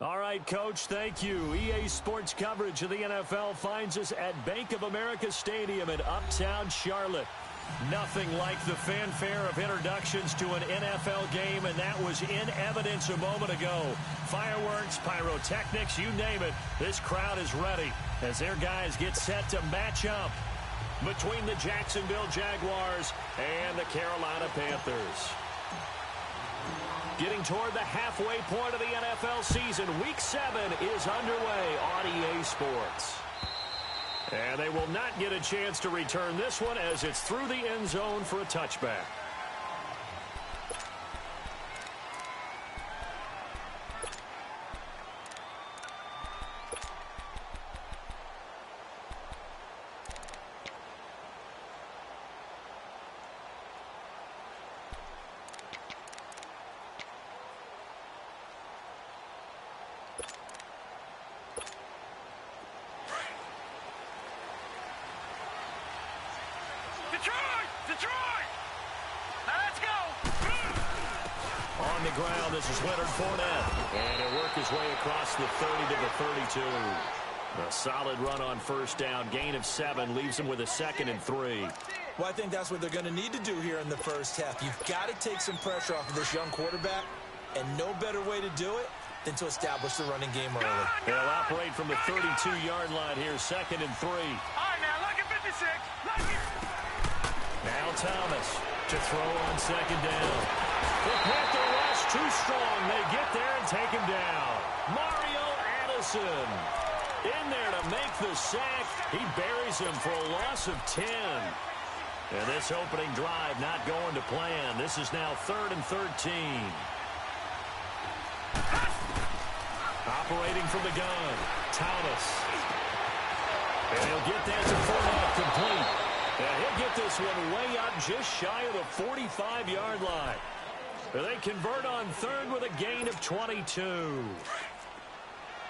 All right, Coach, thank you. EA Sports coverage of the NFL finds us at Bank of America Stadium in Uptown Charlotte. Nothing like the fanfare of introductions to an NFL game, and that was in evidence a moment ago. Fireworks, pyrotechnics, you name it. This crowd is ready as their guys get set to match up between the Jacksonville Jaguars and the Carolina Panthers. Getting toward the halfway point of the NFL season, Week 7 is underway on EA Sports. And they will not get a chance to return this one as it's through the end zone for a touchback. Detroit! Now let's go! On the ground, this is Leonard Fournette. And he'll work his way across the 30 to the 32. A solid run on first down. Gain of 7 leaves him with a 2nd and 3. Well, I think that's what they're going to need to do here in the first half. You've got to take some pressure off of this young quarterback, and no better way to do it than to establish the running game early. They'll operate from the 32-yard line here, 2nd and 3. All right, now, look at 56. Look at... Now Thomas to throw on 2nd down. The Panther rush too strong. They get there and take him down. Mario Addison in there to make the sack. He buries him for a loss of 10. And this opening drive not going to plan. This is now 3rd and 13. Operating from the gun, Thomas. And he'll get that to Fournette complete. And he'll get this one way up just shy of the 45-yard line. And they convert on 3rd with a gain of 22.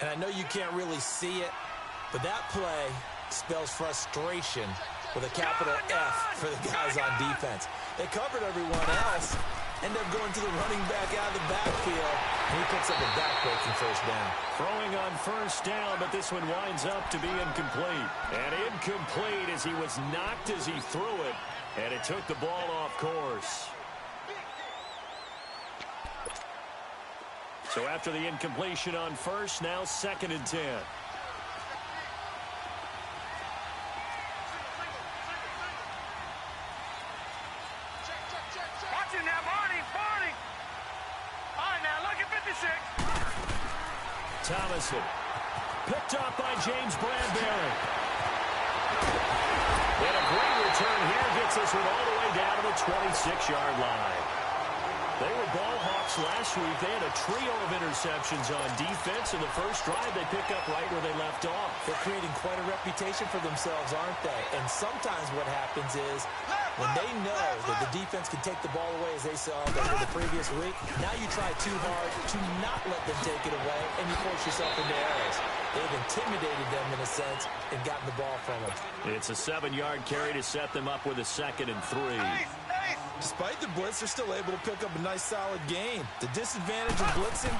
And I know you can't really see it, but that play spells frustration with a capital F for the guys on defense. They covered everyone else, end up going to the running back out of the backfield, and he picks up a back-breaking first down. Throwing on first down, but this one winds up to be incomplete. And incomplete as he was knocked as he threw it, and it took the ball off course. So after the incompletion on first, now 2nd and 10. Watch it now, Barney! All right, now, look at 56. Thomason, picked up by James Bradbury. And a great return here gets this one all the way down to the 26-yard line. They were ball hawks last week. They had a trio of interceptions on defense. In the first drive, they pick up right where they left off. They're creating quite a reputation for themselves, aren't they? And sometimes what happens is when they know that the defense can take the ball away, as they saw over the previous week, now you try too hard to not let them take it away, and you force yourself into errors. They've intimidated them in a sense and gotten the ball from them. It's a 7-yard carry to set them up with a 2nd and 3. Despite the blitz, they're still able to pick up a nice, solid gain. The disadvantage of blitzing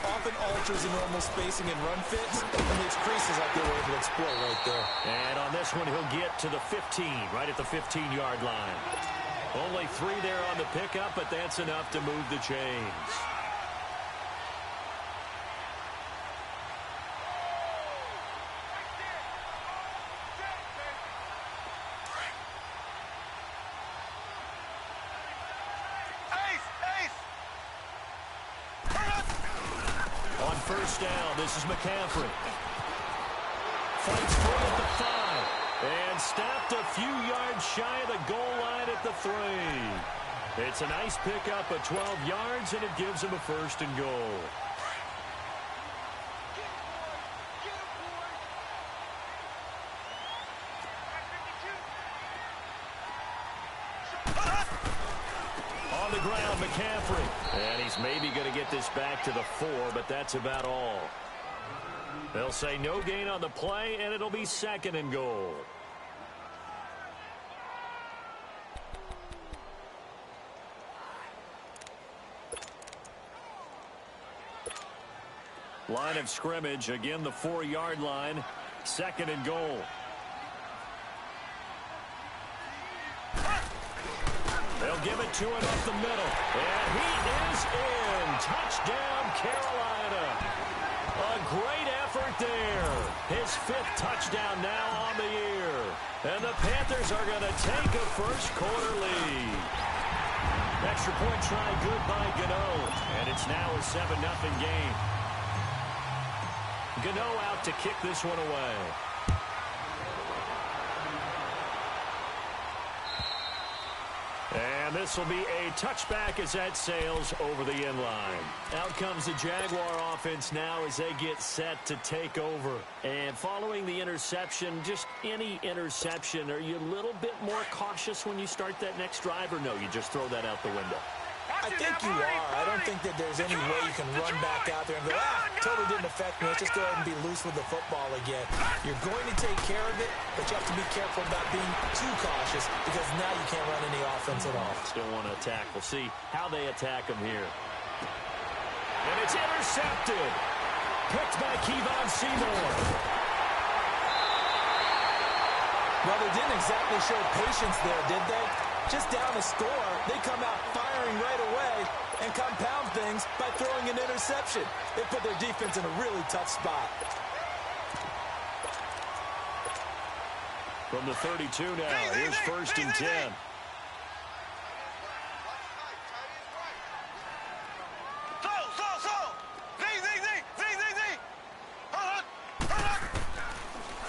often alters the normal spacing and run fits, and makes creases like they were able to exploit right there. And on this one, he'll get to the 15, right at the 15-yard line. Only 3 there on the pickup, but that's enough to move the chains. First down, this is McCaffrey. Fights through at the 5. And stopped a few yards shy of the goal line at the 3. It's a nice pickup of 12 yards, and it gives him a 1st and goal. On the ground, McCaffrey. And he's maybe going to get this back to the 4, but that's about all. They'll say no gain on the play, and it'll be 2nd and goal. Line of scrimmage, again the 4-yard line. 2nd and goal. They'll give it to him up the middle. And he is in. Touchdown, Carolina. A great effort there. His 5th touchdown now on the year. And the Panthers are going to take a first-quarter lead. Extra point try good by Gano. And it's now a 7-0 game. Gano out to kick this one away. And this will be a touchback as that sails over the end line. Out comes the Jaguar offense now as they get set to take over. And following the interception, just any interception, are you a little bit more cautious when you start that next drive, or no, you just throw that out the window? I think you are. I don't think that there's any way you can run back out there and go, totally didn't affect me. Let's just go ahead and be loose with the football again. You're going to take care of it, but you have to be careful about being too cautious because now you can't run any offense at all. Still want to attack. We'll see how they attack him here. And it's intercepted. Picked by Kevon Seymour. Well, they didn't exactly show patience there, did they? Just down the score, they come out firing right away and compound things by throwing an interception. They put their defense in a really tough spot. From the 32 now, here's 1st and 10.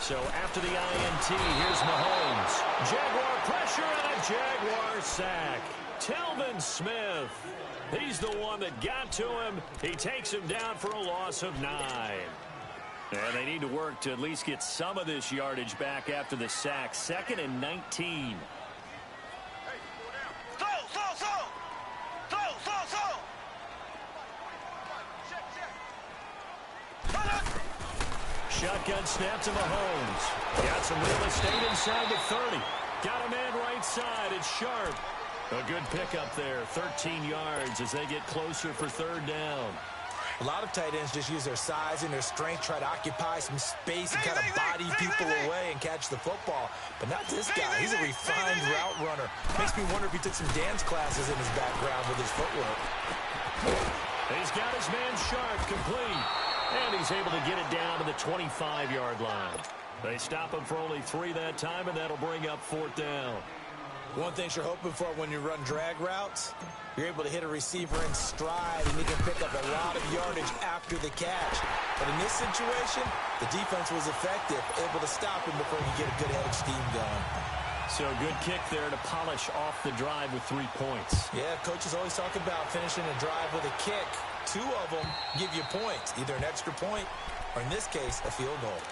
So after the INT, here's Mahomes. Jaguar pressure and a Jaguar sack. Telvin Smith. He's the one that got to him. He takes him down for a loss of 9. And they need to work to at least get some of this yardage back after the sack. 2nd and 19. Shotgun snap to Mahomes. Got some real estate inside the 30. Got a man right side. It's Sharp. A good pickup there. 13 yards as they get closer for 3rd down. A lot of tight ends just use their size and their strength, try to occupy some space and kind of body people away and catch the football. But not this guy. He's a refined route runner. Makes me wonder if he took some dance classes in his background with his footwork. He's got his man Sharp complete. And he's able to get it down to the 25-yard line. They stop him for only 3 that time, and that'll bring up 4th down. One thing you're hoping for when you run drag routes, you're able to hit a receiver in stride, and he can pick up a lot of yardage after the catch. But in this situation, the defense was effective, able to stop him before he get a good head of steam going. So good kick there to polish off the drive with 3 points. Yeah, coaches always talk about finishing a drive with a kick. 2 of them give you points, either an extra point or, in this case, a field goal.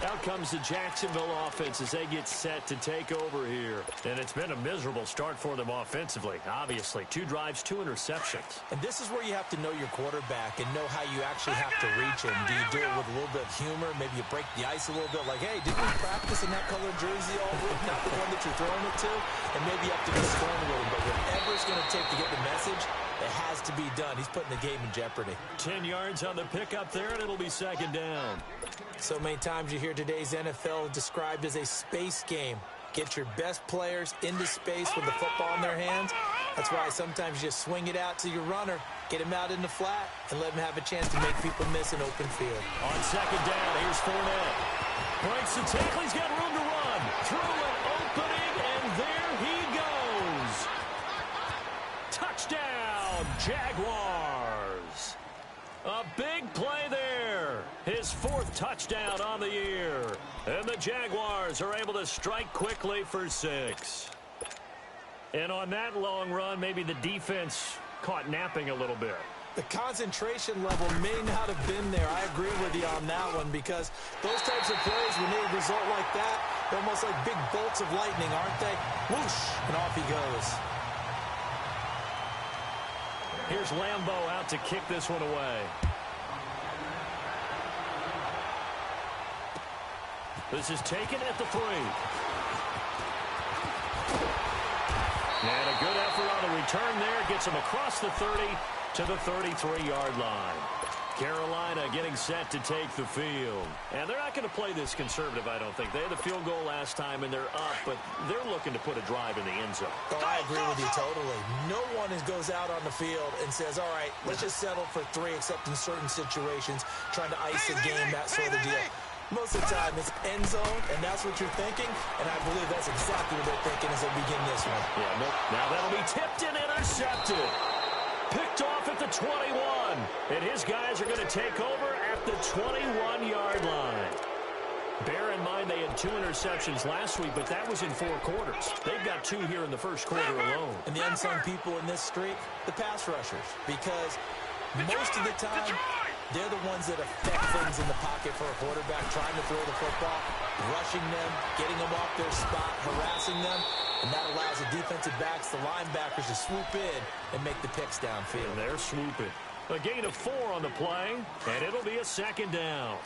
Out comes the Jacksonville offense as they get set to take over here. And it's been a miserable start for them offensively. Obviously, 2 drives, 2 interceptions. And this is where you have to know your quarterback and know how you actually have to reach him. Do you do it with a little bit of humor? Maybe you break the ice a little bit like, hey, didn't we practice in that colored jersey all week? Not the one that you're throwing it to. And maybe you have to be stern with him. But whatever it's going to take to get the message, it has to be done. He's putting the game in jeopardy. 10 yards on the pickup there, and it'll be 2nd down. So many times you hear today's NFL described as a space game. Get your best players into space with the football in their hands. That's why sometimes you just swing it out to your runner, get him out in the flat, and let him have a chance to make people miss an open field. On 2nd down, here's Fournette. Breaks the tackle, he's got room to run. Through an opening, and there he goes. Touchdown, Jaguars. A big play there. His 4th touchdown on the year. And the Jaguars are able to strike quickly for 6. And on that long run, maybe the defense caught napping a little bit. The concentration level may not have been there. I agree with you on that one because those types of plays, when they result like that, they're almost like big bolts of lightning, aren't they? Whoosh, and off he goes. Here's Lambeau out to kick this one away. This is taken at the 3. And a good effort on the return there. Gets him across the 30 to the 33-yard line. Carolina getting set to take the field. And they're not going to play this conservative, I don't think. They had the field goal last time, and they're up, but they're looking to put a drive in the end zone. Oh, I agree with you totally. No one goes out on the field and says, all right, let's just settle for 3, except in certain situations, trying to ice a game, that sort of deal. Most of the time, it's end zone, and that's what you're thinking, and I believe that's exactly what they're thinking as they begin this one. Yeah, now that'll be tipped and intercepted. Picked off at the 21, and his guys are going to take over at the 21-yard line. Bear in mind they had 2 interceptions last week, but that was in 4 quarters. They've got 2 here in the first quarter alone. And the unsung people in this streak, the pass rushers, because most of the time, they're the ones that affect things in the pocket for a quarterback, trying to throw the football, rushing them, getting them off their spot, harassing them, and that allows the defensive backs, the linebackers, to swoop in and make the picks downfield. And they're swooping. A gain of 4 on the play, and it'll be a second down.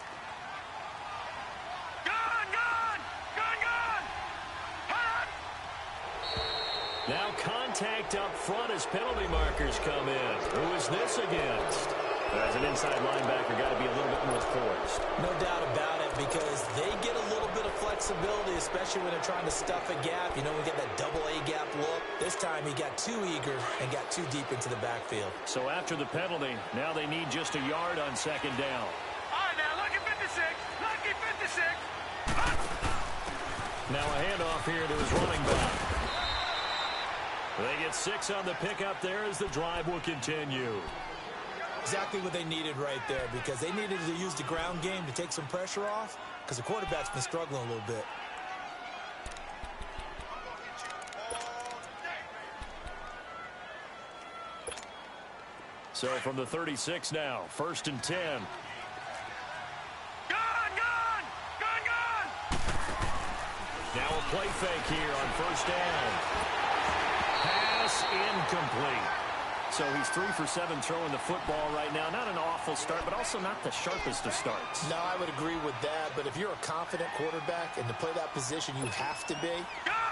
Now contact up front as penalty markers come in. Who is this against? As an inside linebacker, got to be a little bit more poised. No doubt about it, because they get a little bit of flexibility, especially when they're trying to stuff a gap. You know, we get that double A gap look. This time he got too eager and got too deep into the backfield. So after the penalty, now they need just a yard on second down. All right, now, lucky 56. Lucky 56. Now a handoff here to his running back. They get 6 on the pickup there as the drive will continue. Exactly what they needed right there, because they needed to use the ground game to take some pressure off, because the quarterback's been struggling a little bit. So from the 36 now, 1st and 10. Now a play fake here on 1st down. Pass incomplete. So he's 3 for 7 throwing the football right now. Not an awful start, but also not the sharpest of starts. No, I would agree with that. But if you're a confident quarterback and to play that position, you have to be.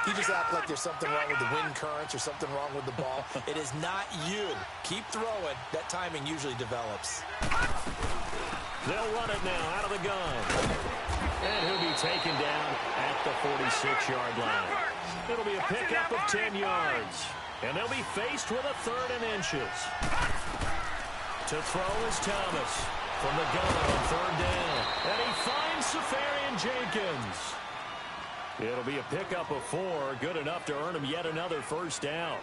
You just act like there's something wrong with the wind currents or something wrong with the ball. It is not you. Keep throwing. That timing usually develops. They'll run it now out of the gun. And he'll be taken down at the 46-yard line. It'll be a pickup of 10 yards. And they'll be faced with a 3rd and inches. To throw is Thomas from the gun on 3rd down. And he finds Safarian Jenkins. It'll be a pickup of 4, good enough to earn him yet another 1st down.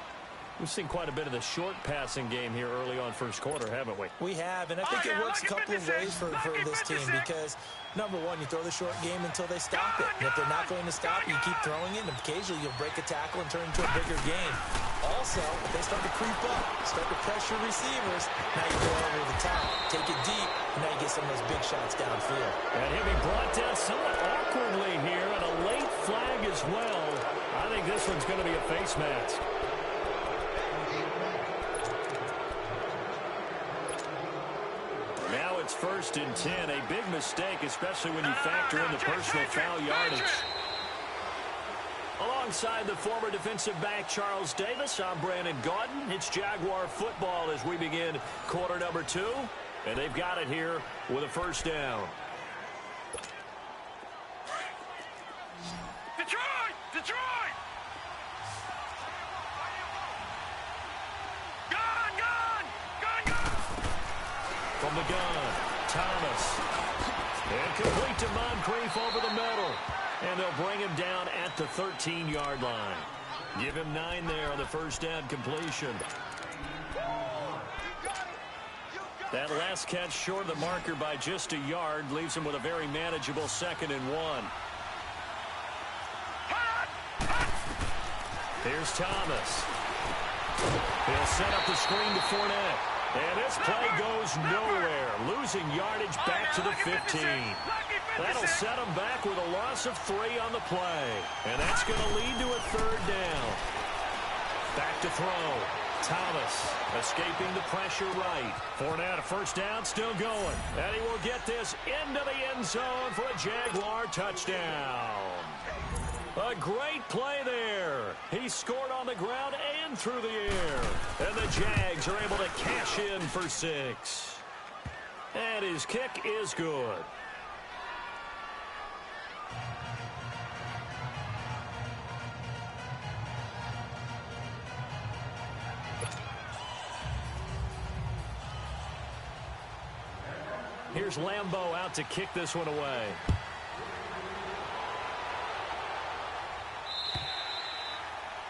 We've seen quite a bit of the short passing game here early on 1st quarter, haven't we? We have, and I think it works a couple of ways for this team, because, number one, you throw the short game until they stop it. And if they're not going to stop it, you keep throwing it, and occasionally you'll break a tackle and turn it into a bigger game. Also, if they start to creep up, start to pressure receivers, now you go over the top, take it deep, and now you get some of those big shots downfield. And he'll be brought down somewhat awkwardly here, and a late flag as well. I think this one's going to be a face mask. Now it's 1st and 10. A big mistake, especially when you factor in the personal foul yardage. Alongside the former defensive back Charles Davis, I'm Brandon Gaudin. It's Jaguar football as we begin quarter number 2. And they've got it here with a 1st down. Detroit! Detroit! Gun! From the gun, Thomas. And complete to Moncrief over the middle. And they'll bring him down at the 13-yard line. Give him 9 there on the 1st down completion. That last catch short of the marker by just a yard leaves him with a very manageable 2nd and 1. Here's Thomas. He'll set up the screen to Fournette. And this play goes nowhere. Losing yardage back to the 15. That'll set him back with a loss of 3 on the play. And that's going to lead to a 3rd down. Back to throw. Thomas escaping the pressure right. Fournette, a 1st down, still going. And he will get this into the end zone for a Jaguar touchdown. A great play there. He scored on the ground and through the air. And the Jags are able to cash in for 6. And his kick is good. Here's Lambeau out to kick this one away.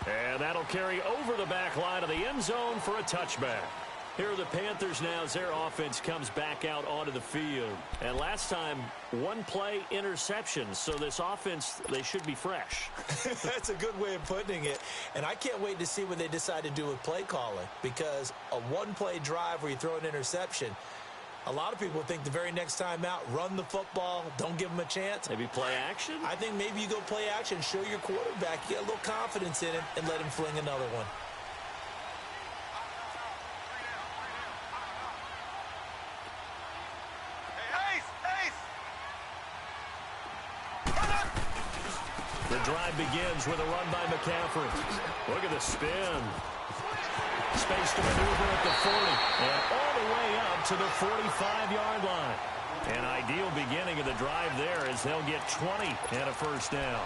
And that'll carry over the back line of the end zone for a touchback. Here are the Panthers now as their offense comes back out onto the field. And last time, one play interception. So this offense, they should be fresh. That's a good way of putting it. And I can't wait to see what they decide to do with play calling. Because a one-play drive where you throw an interception, a lot of people think the very next time out, run the football, don't give them a chance. Maybe play action? I think maybe you go play action, show your quarterback, you get a little confidence in him, and let him fling another one. The drive begins with a run by McCaffrey. Look at the spin. Space to maneuver at the 40. And all the way up to the 45-yard line. An ideal beginning of the drive there as they'll get 20 and a first down.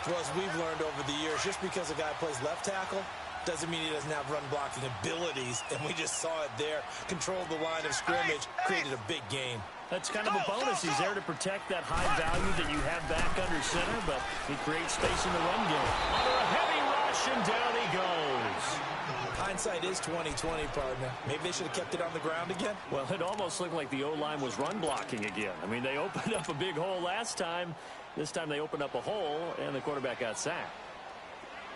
Well, as we've learned over the years, just because a guy plays left tackle doesn't mean he doesn't have run-blocking abilities. And we just saw it there. Controlled the line of scrimmage, created a big game. That's kind of a bonus. He's there to protect that high value that you have back under center, but he creates space in the run game. Under a heavy rush, and down he goes. Hindsight is 20/20, partner. Maybe they should have kept it on the ground again. Well, it almost looked like the O-line was run blocking again. I mean, they opened up a big hole last time. This time they opened up a hole, and the quarterback got sacked.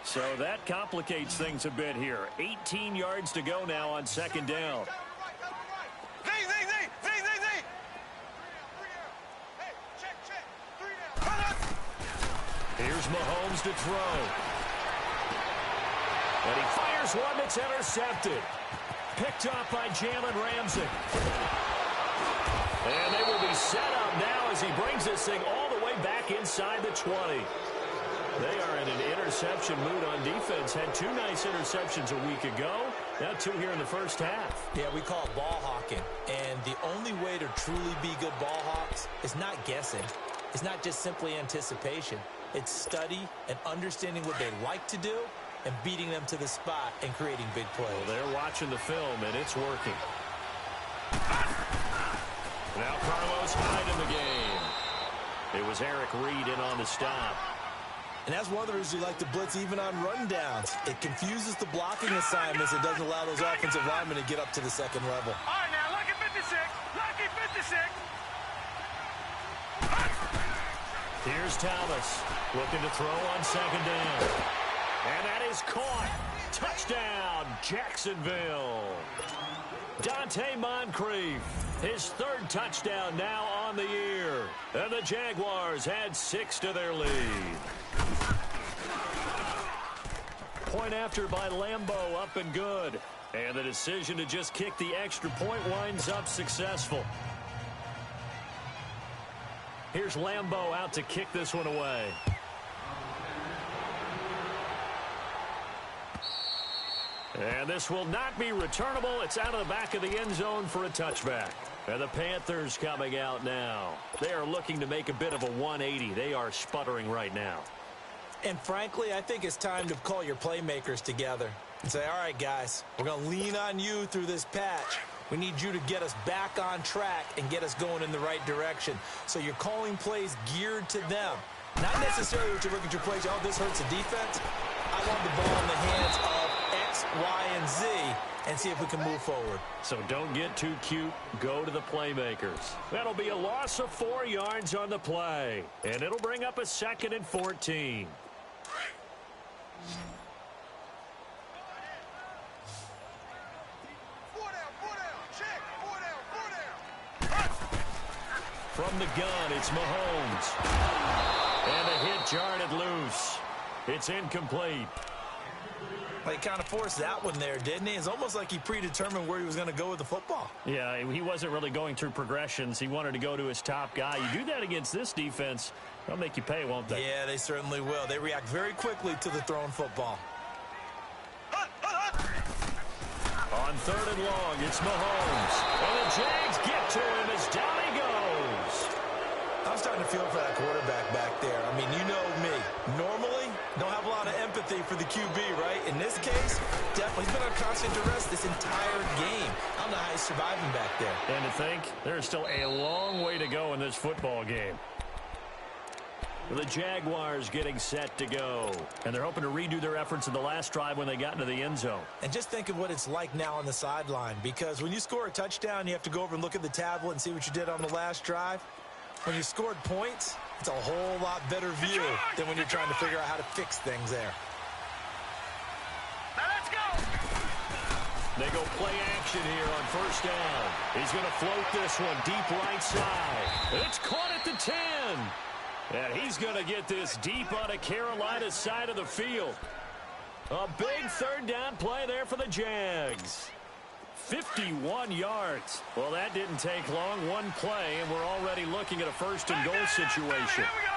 So that complicates things a bit here. 18 yards to go now on second down. Here's Mahomes to throw. And he fires one that's intercepted. Picked off by Jalen Ramsey. And they will be set up now as he brings this thing all the way back inside the 20. They are in an interception mood on defense. Had two nice interceptions a week ago. Now two here in the first half. Yeah, we call it ball hawking. And the only way to truly be good ball hawks is not guessing. It's not just simply anticipation. It's study and understanding what they like to do and beating them to the spot and creating big plays. Well, they're watching the film, and it's working. Now Carlos Hyde in the game. It was Eric Reed in on the stop. And that's one of the reasons we like to blitz even on rundowns. It confuses the blocking assignments. It doesn't allow those offensive linemen to get up to the second level. All right, now, lucky 56. Lucky 56. Here's Thomas looking to throw on second down. And that is caught. Touchdown, Jacksonville. Dante Moncrief, his third touchdown now on the year. And the Jaguars add 6 to their lead. Point after by Lambeau, up and good. And the decision to just kick the extra point winds up successful. Here's Lambeau out to kick this one away. And this will not be returnable. It's out of the back of the end zone for a touchback. And the Panthers coming out now. They are looking to make a bit of a 180. They are sputtering right now. And frankly, I think it's time to call your playmakers together and say, all right, guys, we're going to lean on you through this patch. We need you to get us back on track and get us going in the right direction. So you're calling plays geared to them. Not necessarily what you look at your plays, oh, this hurts the defense. I want the ball in the hands of X, Y, and Z and see if we can move forward. So don't get too cute. Go to the playmakers. That'll be a loss of 4 yards on the play. And it'll bring up a 2nd and 14. From the gun, it's Mahomes. And a hit jarred loose. It's incomplete. Well, he kind of forced that one there, didn't he? It's almost like he predetermined where he was going to go with the football. Yeah, he wasn't really going through progressions. He wanted to go to his top guy. You do that against this defense, they'll make you pay, won't they? Yeah, they certainly will. They react very quickly to the thrown football. On 3rd and long, it's Mahomes. And the Jags get to him feel for that quarterback back there. I mean, you know me. Normally, don't have a lot of empathy for the QB, right? In this case, definitely he's been on constant duress this entire game. I don't know how he's surviving back there. And to think, there's still a long way to go in this football game. The Jaguars getting set to go. And they're hoping to redo their efforts in the last drive when they got into the end zone. And just think of what it's like now on the sideline. Because when you score a touchdown, you have to go over and look at the tablet and see what you did on the last drive. When you scored points, it's a whole lot better view than when you're trying to figure out how to fix things there. Now let's go. They go play action here on first down. He's going to float this one deep right side. It's caught at the 10. And he's going to get this deep on a Carolina side of the field. A big third down play there for the Jags. 51 yards. Well, that didn't take long. One play, and we're already looking at a first and goal situation. Here we go.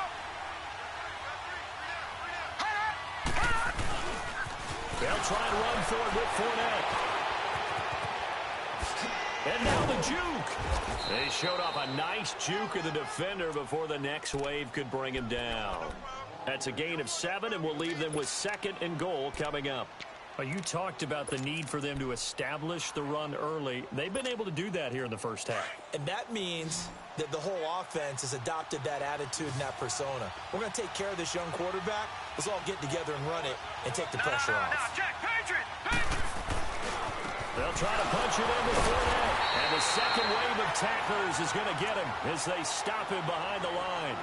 They'll try and run for it with Fournette. And now the juke. They showed off a nice juke of the defender before the next wave could bring him down. That's a gain of 7, and we'll leave them with second and goal coming up. Well, you talked about the need for them to establish the run early. They've been able to do that here in the first half. And that means that the whole offense has adopted that attitude and that persona. We're going to take care of this young quarterback. Let's all get together and run it and take the pressure off. Now, check, Patriot. They'll try to punch it in with Fournette. And the second wave of tacklers is going to get him as they stop him behind the line.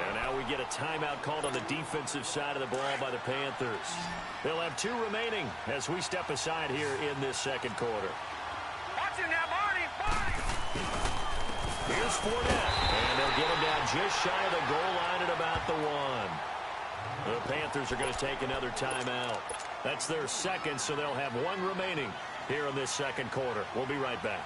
And now we get a timeout called on the defensive side of the ball by the Panthers. They'll have 2 remaining as we step aside here in this second quarter. Watch him now, Barney. Here's Fournette. And they'll get him down just shy of the goal line at about the 1. The Panthers are going to take another timeout. That's their second, so they'll have 1 remaining here in this second quarter. We'll be right back.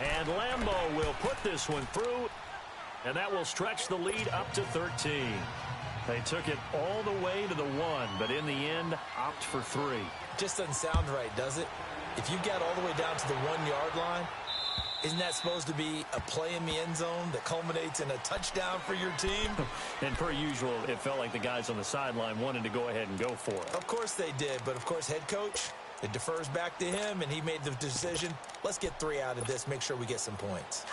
And Lambeau will put this one through, and that will stretch the lead up to 13. They took it all the way to the 1, but in the end, opt for 3. Just doesn't sound right, does it? If you got all the way down to the 1-yard line, isn't that supposed to be a play in the end zone that culminates in a touchdown for your team? And per usual, it felt like the guys on the sideline wanted to go ahead and go for it. Of course they did, but of course head coach, it defers back to him, and he made the decision. Let's get 3 out of this, make sure we get some points.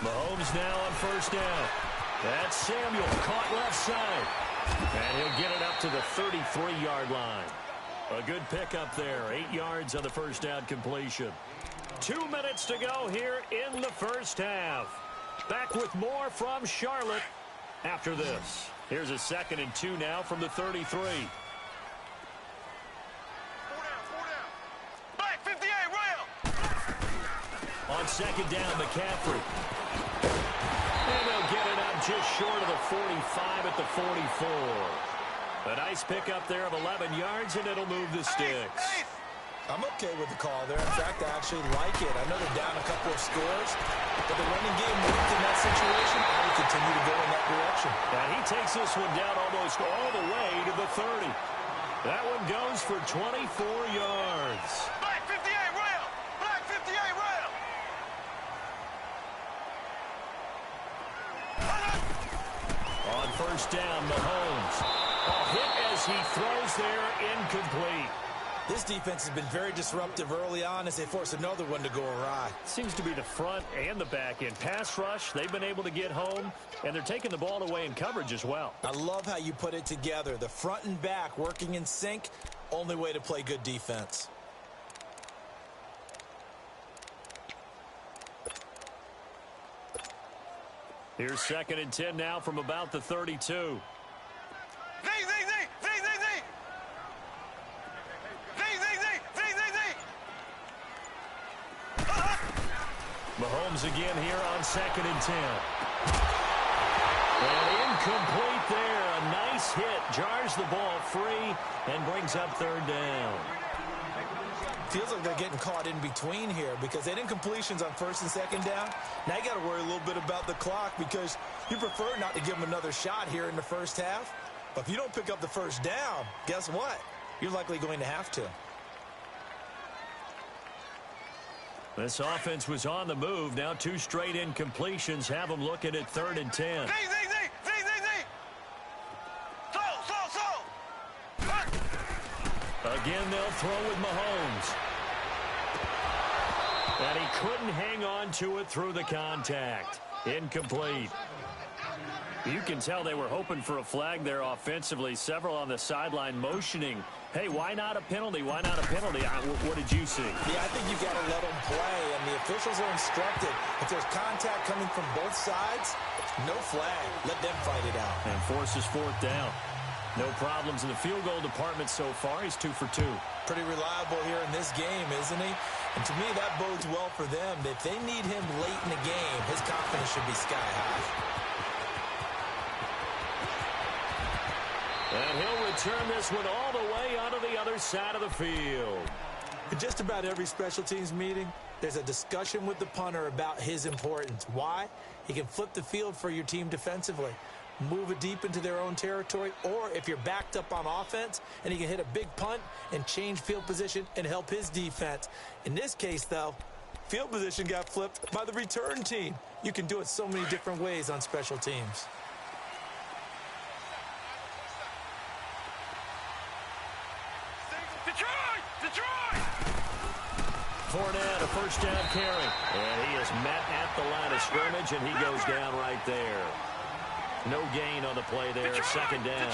Mahomes now on first down. That's Samuel caught left side. And he'll get it up to the 33-yard line. A good pickup there. 8 yards on the first down completion. 2 minutes to go here in the first half. Back with more from Charlotte after this. Here's a 2nd and 2 now from the 33. Black 58, rail. On second down, McCaffrey. And they'll get it up just short of the 45 at the 44. A nice pickup there of 11 yards, and it'll move the sticks. I'm okay with the call there. In fact, I actually like it. I know they're down a couple of scores, but the running game moved in that situation. I would continue to go in that direction. And he takes this one down almost all the way to the 30. That one goes for 24 yards. Black 58, rail. Black 58, rail. On first down, Mahomes. A hit as he throws there, incomplete. This defense has been very disruptive early on as they force another one to go awry. Seems to be the front and the back end. Pass rush, they've been able to get home, and they're taking the ball away in coverage as well. I love how you put it together. The front and back working in sync, only way to play good defense. Here's 2nd and 10 now from about the 32. Mahomes again here on 2nd and 10. And incomplete there. A nice hit. Jars the ball free and brings up 3rd down. Feels like they're getting caught in between here because they didn't incompletions on 1st and 2nd down. Now you got to worry a little bit about the clock because you prefer not to give them another shot here in the first half. But if you don't pick up the first down, guess what? You're likely going to have to. This offense was on the move. Now 2 straight incompletions have them looking at 3rd and 10. Again, they'll throw with Mahomes. And he couldn't hang on to it through the contact. Incomplete. You can tell they were hoping for a flag there offensively. Several on the sideline motioning. Hey, why not a penalty? Why not a penalty? What did you see? Yeah, I think you've got to let them play, and the officials are instructed. If there's contact coming from both sides, no flag. Let them fight it out. And forces 4th down. No problems in the field goal department so far. He's 2 for 2. Pretty reliable here in this game, isn't he? And to me, that bodes well for them. If they need him late in the game, his confidence should be sky high. And he'll return this one all the way onto the other side of the field. In just about every special teams meeting, there's a discussion with the punter about his importance. Why? He can flip the field for your team defensively, move it deep into their own territory, or if you're backed up on offense, and he can hit a big punt and change field position and help his defense. In this case, though, field position got flipped by the return team. You can do it so many different ways on special teams. Fournette, a 1st down carry. And he is met at the line of scrimmage, and he goes down right there. No gain on the play there, 2nd down.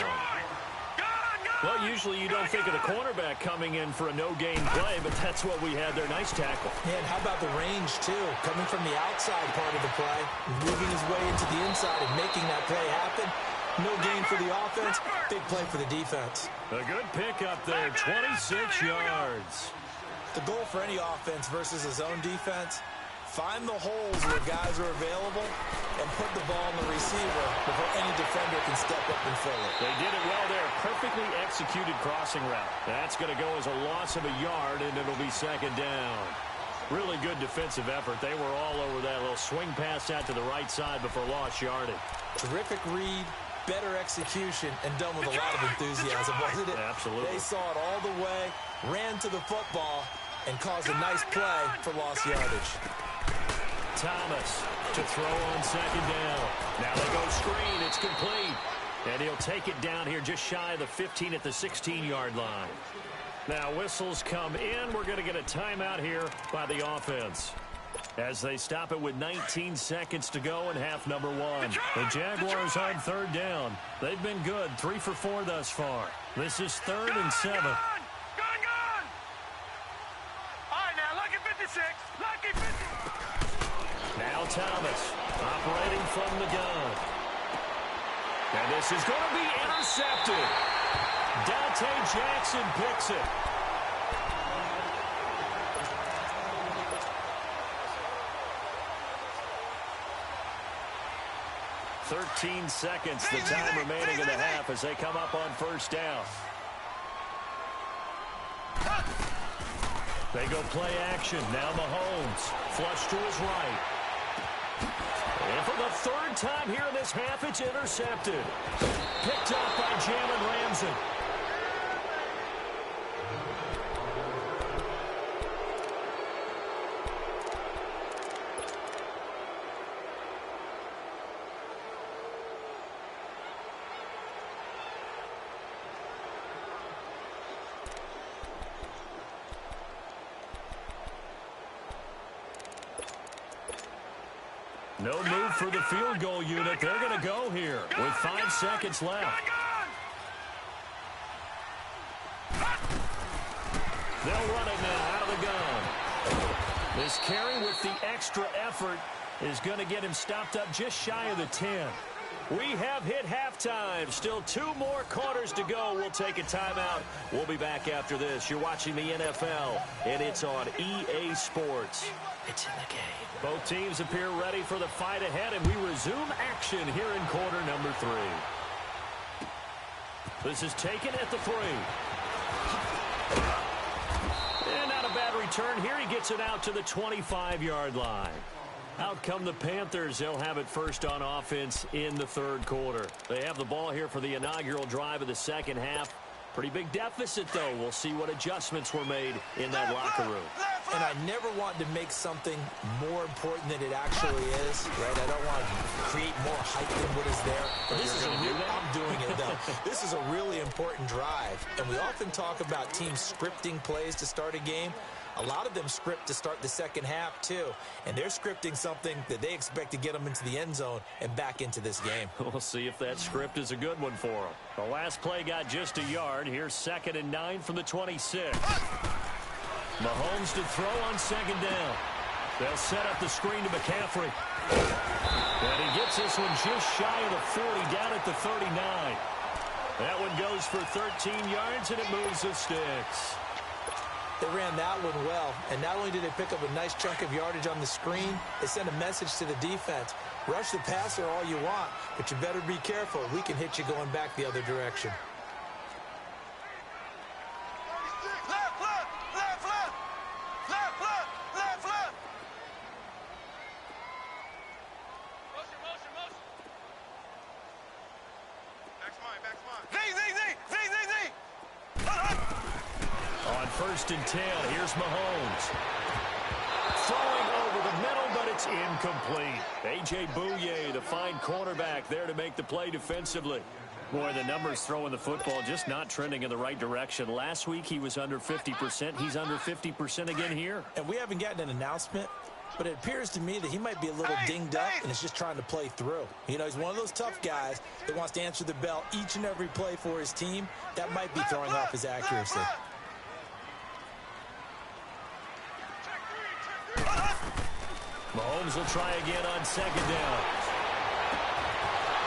Well, usually you don't think of the cornerback coming in for a no-gain play, but that's what we had there. Nice tackle. And how about the range, too? Coming from the outside part of the play, moving his way into the inside and making that play happen. No gain for the offense, big play for the defense. A good pickup there, 26 yards. The goal for any offense versus his own defense, find the holes where guys are available and put the ball in the receiver before any defender can step up and fill it. They did it well there. Perfectly executed crossing route. That's going to go as a loss of a yard, and it'll be 2nd down. Really good defensive effort. They were all over that little swing pass out to the right side before lost yardage. Terrific read, better execution, and done with a lot of enthusiasm, wasn't it? Absolutely. They saw it all the way, ran to the football, and caused a nice play for lost yardage. Thomas to throw on 2nd down. Now they go screen. It's complete. And he'll take it down here just shy of the 15 at the 16-yard line. Now whistles come in. We're going to get a timeout here by the offense, as they stop it with 19 seconds to go in half number 1. The Jaguars on 3rd down. They've been good, 3 for 4 thus far. This is 3rd and 7. All right, now, lucky 56. Lucky 50. Now Thomas operating from the gun. And this is going to be intercepted. Dante Jackson picks it. "13 seconds, the time remaining in the half as they come up on 1st down. They go play action. Now Mahomes. Flush to his right. And for the 3rd time here in this half, it's intercepted. Picked up by Jalen Ramsey. No move for the field goal unit. They're going to go here with 5 seconds left. They'll run it now out of the gun. This carry with the extra effort is going to get him stopped up just shy of the 10. We have hit halftime. Still 2 more quarters to go. We'll take a timeout. We'll be back after this. You're watching the NFL, and it's on EA Sports. It's in the game. Both teams appear ready for the fight ahead, and we resume action here in quarter number 3. This is taken at the 3. And not a bad return here. He gets it out to the 25-yard line. Out come the Panthers. They'll have it first on offense in the third quarter. They have the ball here for the inaugural drive of the second half. Pretty big deficit, though. We'll see what adjustments were made in that locker room. And I never want to make something more important than it actually is, right? I don't want to create more hype than what is there. But this is I'm doing it, though. This is a really important drive. And we often talk about teams scripting plays to start a game. A lot of them script to start the second half, too. And they're scripting something that they expect to get them into the end zone and back into this game. We'll see if that script is a good one for them. The last play got just a yard. Here's 2nd and 9 from the 26. Mahomes to throw on 2nd down. They'll set up the screen to McCaffrey. And he gets this one just shy of the 40, down at the 39. That one goes for 13 yards, and it moves the sticks. They ran that one well, and not only did they pick up a nice chunk of yardage on the screen, they sent a message to the defense. Rush the passer all you want, but you better be careful. We can hit you going back the other direction. First and 10, here's Mahomes. Throwing over the middle, but it's incomplete. A.J. Bouye, the fine cornerback, there to make the play defensively. Boy, the numbers throwing the football just not trending in the right direction. Last week he was under 50%. He's under 50% again here. And we haven't gotten an announcement, but it appears to me that he might be a little dinged up and is just trying to play through. You know, he's one of those tough guys that wants to answer the bell each and every play for his team. That might be throwing off his accuracy. Mahomes will try again on 2nd down.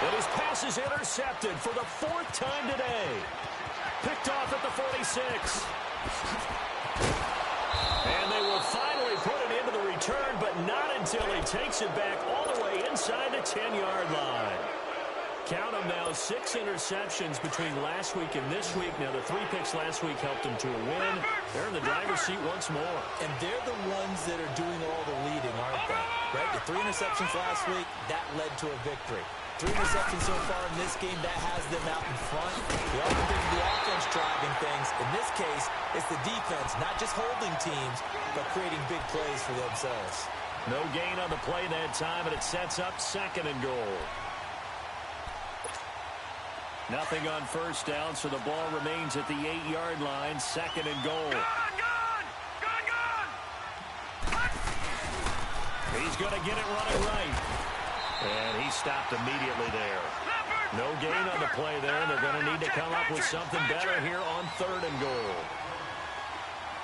And his pass is intercepted for the 4th time today. Picked off at the 46. And they will finally put it into the return, but not until he takes it back all the way inside the 10-yard line. Count them now, 6 interceptions between last week and this week. Now, the 3 picks last week helped them to a win. They're in the driver's seat once more. And they're the ones that are doing all the leading, aren't they? Right? The 3 interceptions last week, that led to a victory. 3 interceptions so far in this game, that has them out in front. We often think of the offense driving things. In this case, it's the defense, not just holding teams, but creating big plays for themselves. No gain on the play that time, and it sets up 2nd and goal. Nothing on first down, so the ball remains at the 8-yard line. 2nd and goal. Gone! He's going to get it running right. And he stopped immediately there. No gain on the play there, and they're going to need to come up with something better here on 3rd and goal.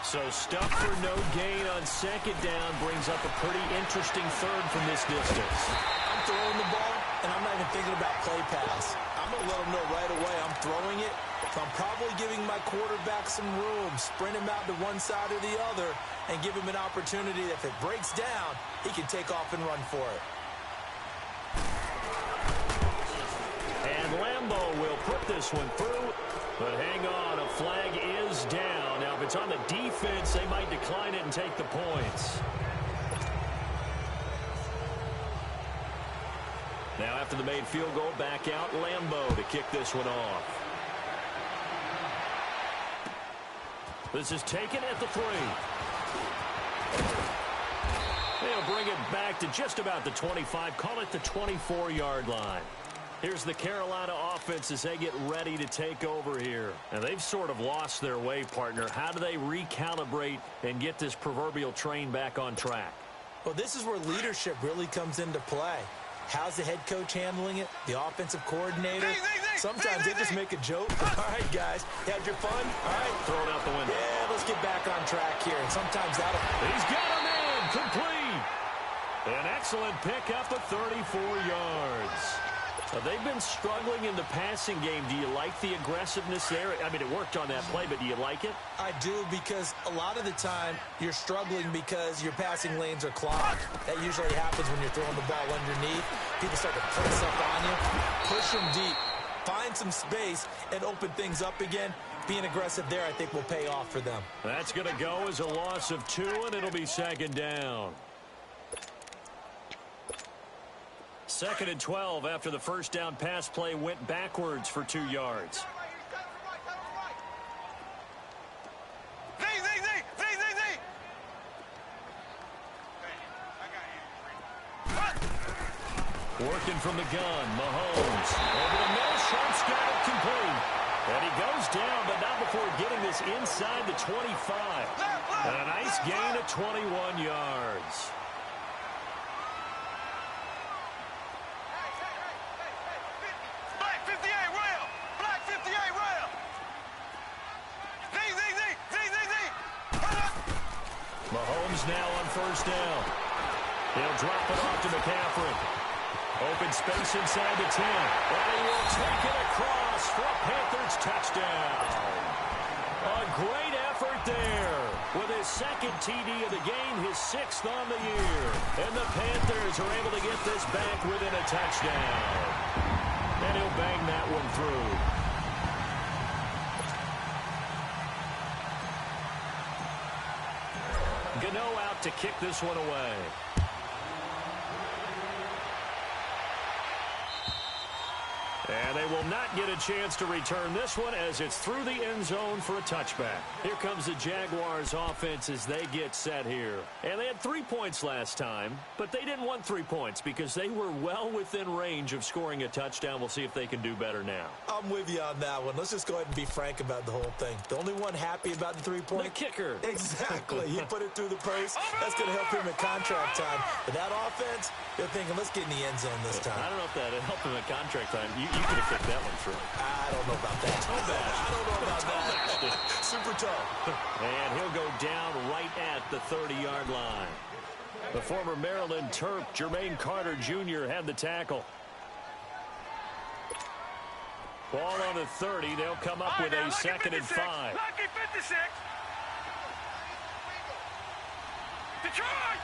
So stuck for no gain on 2nd down brings up a pretty interesting 3rd from this distance. I'm throwing the ball, and I'm not even thinking about play pass. I'm going to let him know right away I'm throwing it. So I'm probably giving my quarterback some room, sprint him out to one side or the other, and give him an opportunity that if it breaks down, he can take off and run for it. And Lambeau will put this one through. But hang on, a flag is down. Now, if it's on the defense, they might decline it and take the points. Now, after the made field goal, back out Lambeau to kick this one off. This is taken at the 3. They'll bring it back to just about the 25, call it the 24-yard line. Here's the Carolina offense as they get ready to take over here. And they've sort of lost their way, partner. How do they recalibrate and get this proverbial train back on track? Well, this is where leadership really comes into play. How's the head coach handling it? The offensive coordinator? Sometimes they just make a joke. All right, guys, you had your fun? All right. Throw it out the window. Yeah, let's get back on track here. And sometimes that'll... He's got him in. Complete. An excellent pickup of 34 yards. They've been struggling in the passing game. Do you like the aggressiveness there? I mean, it worked on that play, but do you like it? I do, because a lot of the time you're struggling because your passing lanes are clogged. That usually happens when you're throwing the ball underneath. People start to press up on you. Push them deep. Find some space and open things up again. Being aggressive there, I think, will pay off for them. That's going to go as a loss of 2, and it'll be 2nd down. 2nd and 12 after the first down pass play went backwards for 2 yards. Working from the gun, Mahomes. Over the middle, Sharp's got it complete. And he goes down, but not before getting this inside the 25. And a nice gain of 21 yards. Black 58 rail! Black 58 rail! Mahomes now on first down. He'll drop it off to McCaffrey. Open space inside the 10. And he will take it across for a Panthers touchdown. A great effort there. With his 2nd TD of the game, his 6th on the year. And the Panthers are able to get this back within a touchdown. And he'll bang that one through. Gano out to kick this one away. And they will not get a chance to return this one as it's through the end zone for a touchback. Here comes the Jaguars offense as they get set here. And they had 3 points last time, but they didn't want 3 points because they were well within range of scoring a touchdown. We'll see if they can do better now. I'm with you on that one. Let's just go ahead and be frank about the whole thing. The only one happy about the 3-point? The kicker. Exactly. He put it through the post. That's going to help him at contract time. But that offense, they're thinking, let's get in the end zone this time. I don't know if that helped him at contract time. You could have kicked that one through. I don't know about that. I don't know about that. Super tough. And he'll go down right at the 30-yard line. The former Maryland Terp, Jermaine Carter Jr., had the tackle. Ball on the 30. They'll come up with a 2nd and 5. Lucky 56. Detroit!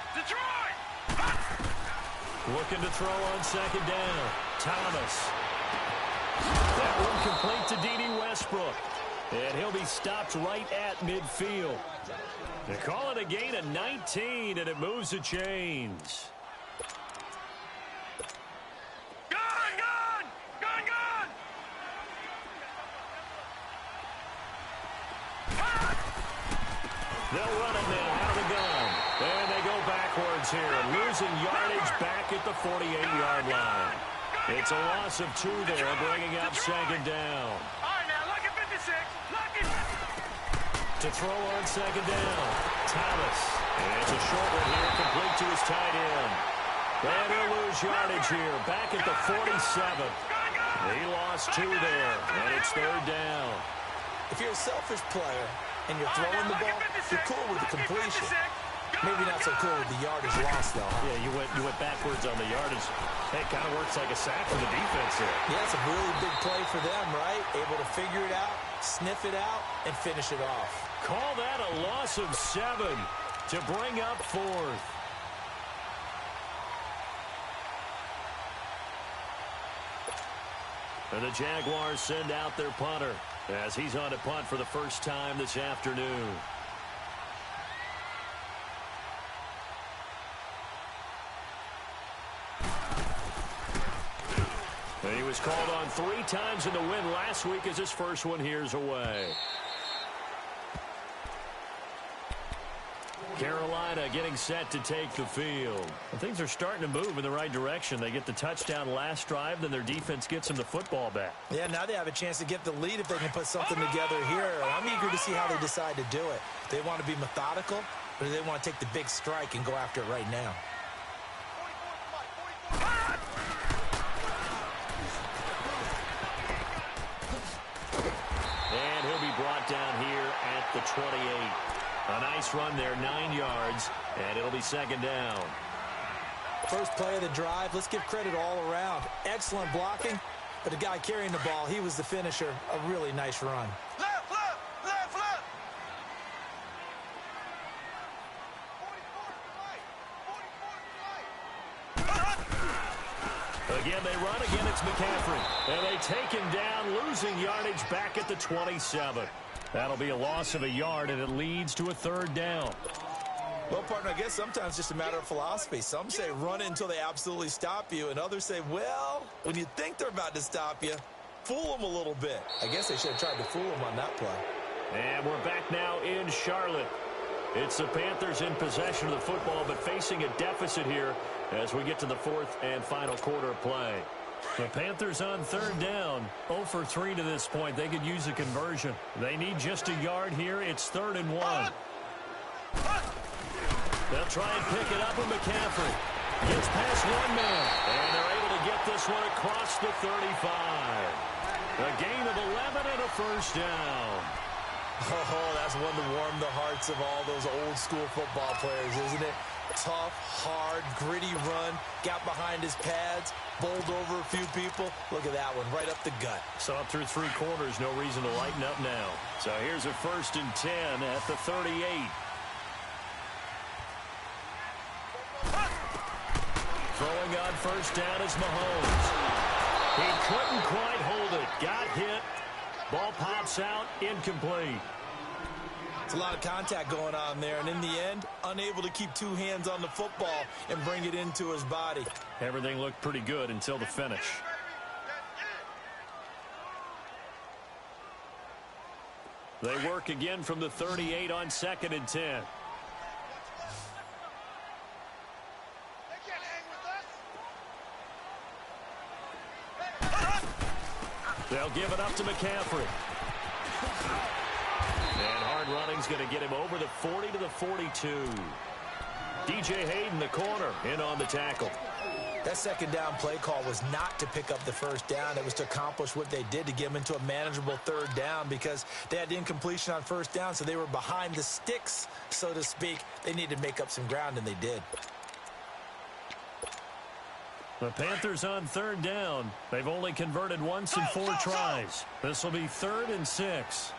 Looking to throw on 2nd down. Thomas. That one complete to D.D. Westbrook. And he'll be stopped right at midfield. They call it a gain of 19, and it moves the chains. Gun! They'll run it now out of the gun. And they go backwards here, losing yardage back at the 48-yard line. It's a loss of 2 there, bringing up 2nd down. All right, now, lucky 56. Lucky. To throw on 2nd down. Thomas. And it's a short one here, complete to his tight end. And he'll lose yardage here, back at the 47. He lost 2 there, and it's 3rd down. If you're a selfish player and you're throwing the ball, you're cool with the completion. Maybe not so cool with the yardage loss, though, huh? Yeah, you went backwards on the yardage. Hey, it kind of works like a sack for the defense here. Yeah, it's a really big play for them, right? Able to figure it out, sniff it out, and finish it off. Call that a loss of 7 to bring up 4th. And the Jaguars send out their punter as he's on to punt for the first time this afternoon. And he was called on 3 times in the win last week as his first one here's away. Carolina getting set to take the field. Well, things are starting to move in the right direction. They get the touchdown last drive, then their defense gets them the football back. Yeah, now they have a chance to get the lead if they can put something together here. I'm eager to see how they decide to do it. They want to be methodical, or do they want to take the big strike and go after it right now? And he'll be brought down here at the 28. A nice run there, 9 yards, and it'll be 2nd down. First play of the drive, let's give credit all around. Excellent blocking, but the guy carrying the ball, he was the finisher. A really nice run. Left, left, left, left. Again, they run. Again, it's McCaffrey. And they take him down, losing yardage back at the 27. That'll be a loss of a yard, and it leads to a 3rd down. Well, partner, I guess sometimes it's just a matter of philosophy. Some say run until they absolutely stop you, and others say, well, when you think they're about to stop you, fool them a little bit. I guess they should have tried to fool them on that play. And we're back now in Charlotte. It's the Panthers in possession of the football, but facing a deficit here as we get to the fourth and final quarter of play. The Panthers on third down, 0 for 3 to this point. They could use a conversion. They need just a yard here. It's 3rd and 1. They'll try and pick it up with McCaffrey. Gets past one man, and they're able to get this one across the 35. A gain of 11 and a first down. Oh, that's one to warm the hearts of all those old school football players, isn't it? Tough, hard, gritty run, got behind his pads, bowled over a few people. Look at that one, right up the gut. So up through 3 quarters, no reason to lighten up now. So here's a 1st and 10 at the 38. Throwing on first down is Mahomes. He couldn't quite hold it. Got hit. Ball pops out, incomplete. It's a lot of contact going on there, and in the end, unable to keep 2 hands on the football and bring it into his body. Everything looked pretty good until the finish. They work again from the 38 on 2nd and 10. They'll give it up to McCaffrey. And hard running's going to get him over the 40 to the 42. DJ Hayden, the corner, in on the tackle. That 2nd down play call was not to pick up the 1st down. It was to accomplish what they did to get them into a manageable 3rd down because they had incompletion on 1st down, so they were behind the sticks, so to speak. They needed to make up some ground, and they did. The Panthers on 3rd down. They've only converted once in 4 tries. This will be 3rd and 6.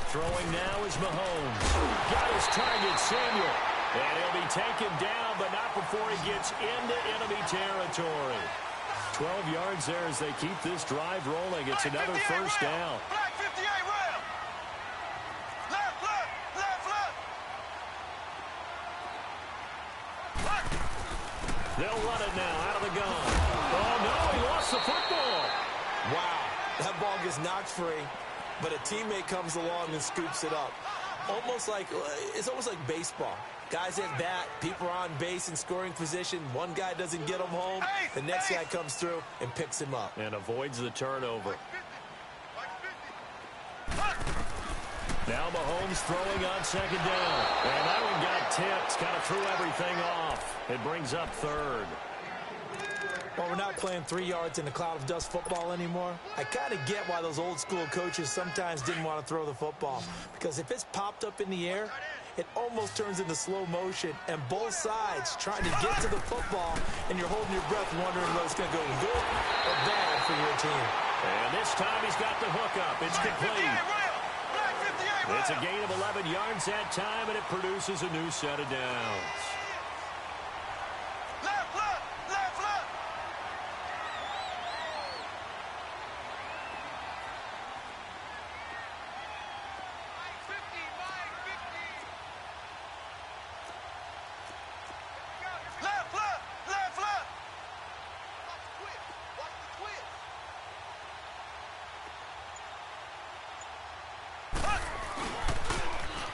Throwing now is Mahomes. Got his target, Samuel. And he'll be taken down, but not before he gets into enemy territory. 12 yards there as they keep this drive rolling. It's another 1st down. Black 58 rail. Left. They'll run it now out of the gun. Oh, no, he lost the football. Wow, that ball gets knocked free, but a teammate comes along and scoops it up. It's almost like baseball. Guys at bat, people are on base in scoring position. One guy doesn't get him home. The next guy comes through and picks him up. And avoids the turnover. Now Mahomes throwing on 2nd down. And that one got tipped. Kind of threw everything off. It brings up 3rd. Well, we're not playing 3 yards in a cloud of dust football anymore. I kind of get why those old school coaches sometimes didn't want to throw the football. Because if it's popped up in the air, it almost turns into slow motion. And both sides trying to get to the football, and you're holding your breath wondering whether it's going to go good or bad for your team. And this time he's got the hookup. It's complete. It's a gain of 11 yards that time, and it produces a new set of downs.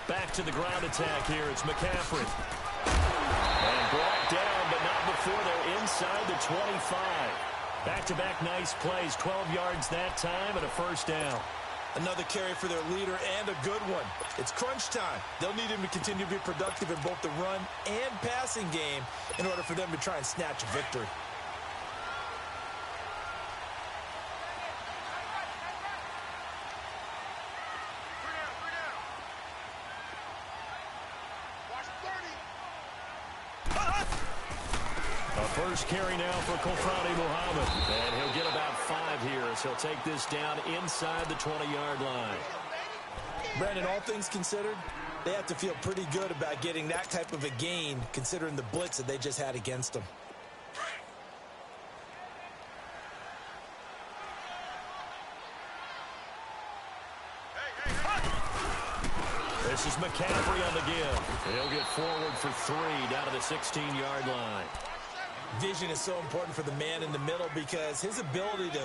Back to the ground attack here. It's McCaffrey. And brought down, but not before they're inside the 25. Back-to-back nice plays. 12 yards that time and a 1st down. Another carry for their leader and a good one. It's crunch time. They'll need him to continue to be productive in both the run and passing game in order for them to try and snatch a victory. First carry now for Kofrani Muhammad. And he'll get about 5 here as he'll take this down inside the 20-yard line. Brandon, all things considered, they have to feel pretty good about getting that type of a gain considering the blitz that they just had against them. This is McCaffrey on the give. He'll get forward for 3 down to the 16-yard line. Vision is so important for the man in the middle because his ability to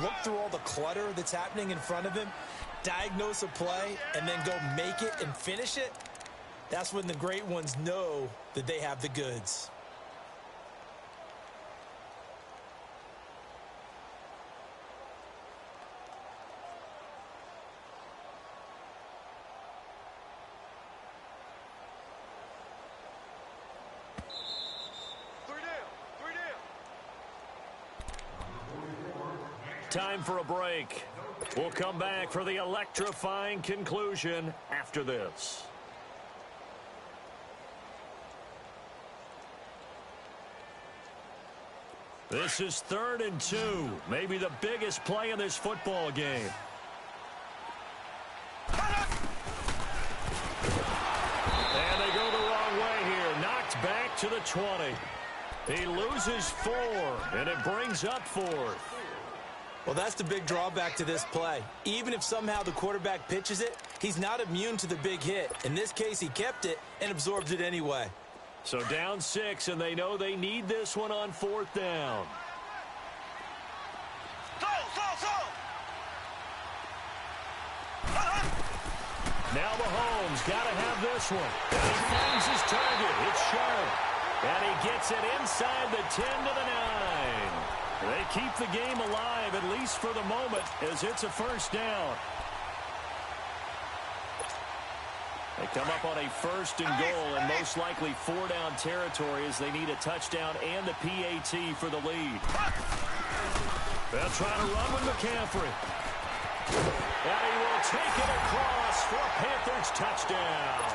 look through all the clutter that's happening in front of him, diagnose a play, and then go make it and finish it, that's when the great ones know that they have the goods. Time for a break. We'll come back for the electrifying conclusion after this. This is 3rd and 2. Maybe the biggest play in this football game. And they go the wrong way here. Knocked back to the 20. He loses 4, and it brings up 4th. Well, that's the big drawback to this play. Even if somehow the quarterback pitches it, he's not immune to the big hit. In this case, he kept it and absorbed it anyway. So down 6, and they know they need this one on 4th down. Now Mahomes got to have this one. And he finds his target. It's Charlotte. And he gets it inside the 10 to the 9. They keep the game alive, at least for the moment, as it's a first down. They come up on a 1st and goal, and most likely 4-down territory as they need a touchdown and the PAT for the lead. They'll try to run with McCaffrey. And he will take it across for a Panthers touchdown.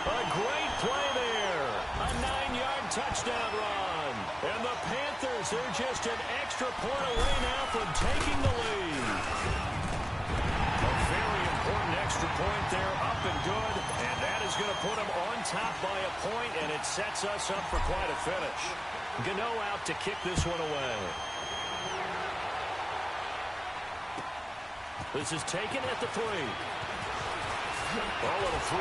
A great play there. A 9-yard touchdown run. And the Panthers, they're just an extra point away now from taking the lead. A very important extra point there, up and good. And that is going to put them on top by a point, and it sets us up for quite a finish. Gano out to kick this one away. This is taken at the 3. Oh, a 3-6.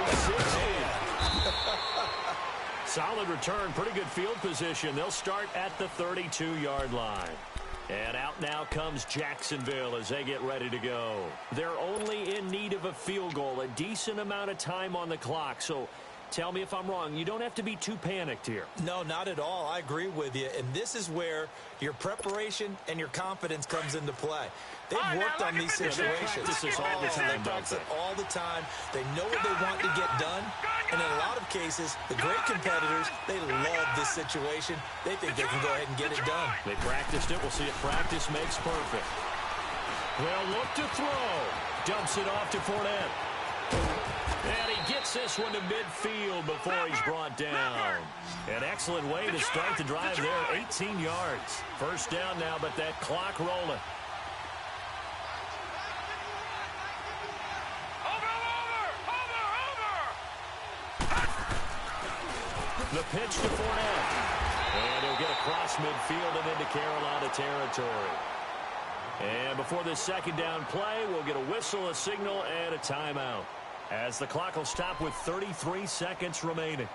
Solid return, pretty good field position. They'll start at the 32-yard line. And out now comes Jacksonville as they get ready to go. They're only in need of a field goal, a decent amount of time on the clock. So tell me if I'm wrong. You don't have to be too panicked here. No, not at all. I agree with you. And this is where your preparation and your confidence comes into play. They've worked on these situations. They practice this all the time, They practice it all the time. They know what they want to get done. And in a lot of cases, the great competitors, they love this situation. They think they can go ahead and get it done. They practiced it. We'll see if practice makes perfect. They'll look to throw. Dumps it off to Fournette. And he gets this one to midfield before he's brought down. An excellent way to start the drive there, 18 yards. First down now, but that clock rolling. The pitch to Fournette. And he'll get across midfield and into Carolina territory. And before this second down play, we'll get a whistle, a signal, and a timeout, as the clock will stop with 33 seconds remaining.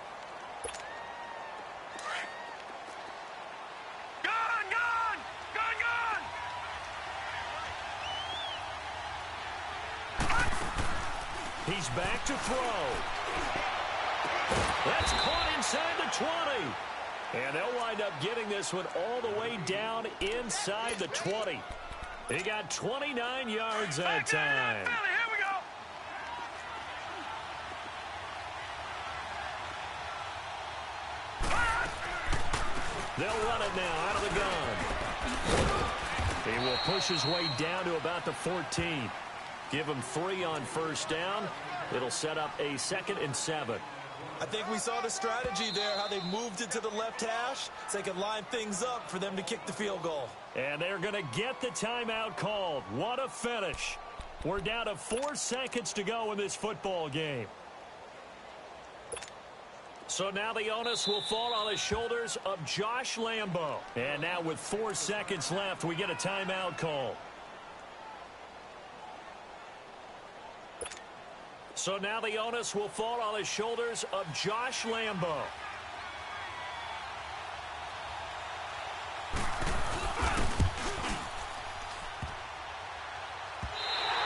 He's back to throw. That's caught inside the 20. And they'll wind up getting this one all the way down inside the 20. He got 29 yards that time. Here we go. They'll run it now out of the gun. He will push his way down to about the 14. Give him 3 on first down. It'll set up a 2nd and 7. I think we saw the strategy there, how they moved it to the left hash so they could line things up for them to kick the field goal. And they're going to get the timeout called. What a finish. We're down to 4 seconds to go in this football game. So now the onus will fall on the shoulders of Josh Lambo. And now with 4 seconds left, we get a timeout call. So now the onus will fall on the shoulders of Josh Lambo.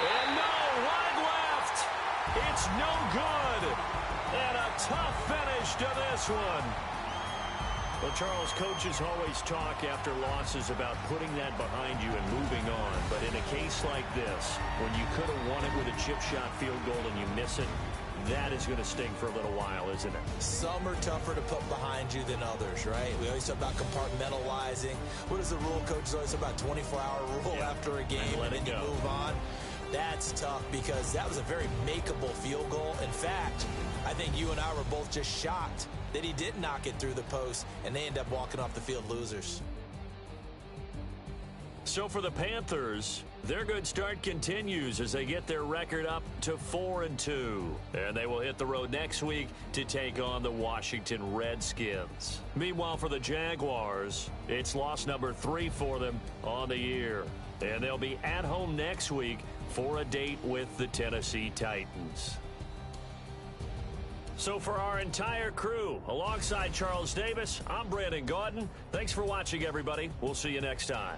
And no, wide left. It's no good. And a tough finish to this one. Well, Charles, coaches always talk after losses about putting that behind you and moving on. But in a case like this, when you could have won it with a chip shot field goal and you miss it, that is going to sting for a little while, isn't it? Some are tougher to put behind you than others, right? We always talk about compartmentalizing. What is the rule, coach? Always talk about 24-hour rule after a game, and then you move on. That's tough because that was a very makeable field goal. In fact, I think you and I were both just shocked that he didn't knock it through the post, and they end up walking off the field losers. So for the Panthers, their good start continues as they get their record up to 4-2. And they will hit the road next week to take on the Washington Redskins. Meanwhile, for the Jaguars, it's loss number 3 for them on the year. And they'll be at home next week for a date with the Tennessee Titans. So for our entire crew, alongside Charles Davis, I'm Brandon Gaudin. Thanks for watching, everybody. We'll see you next time.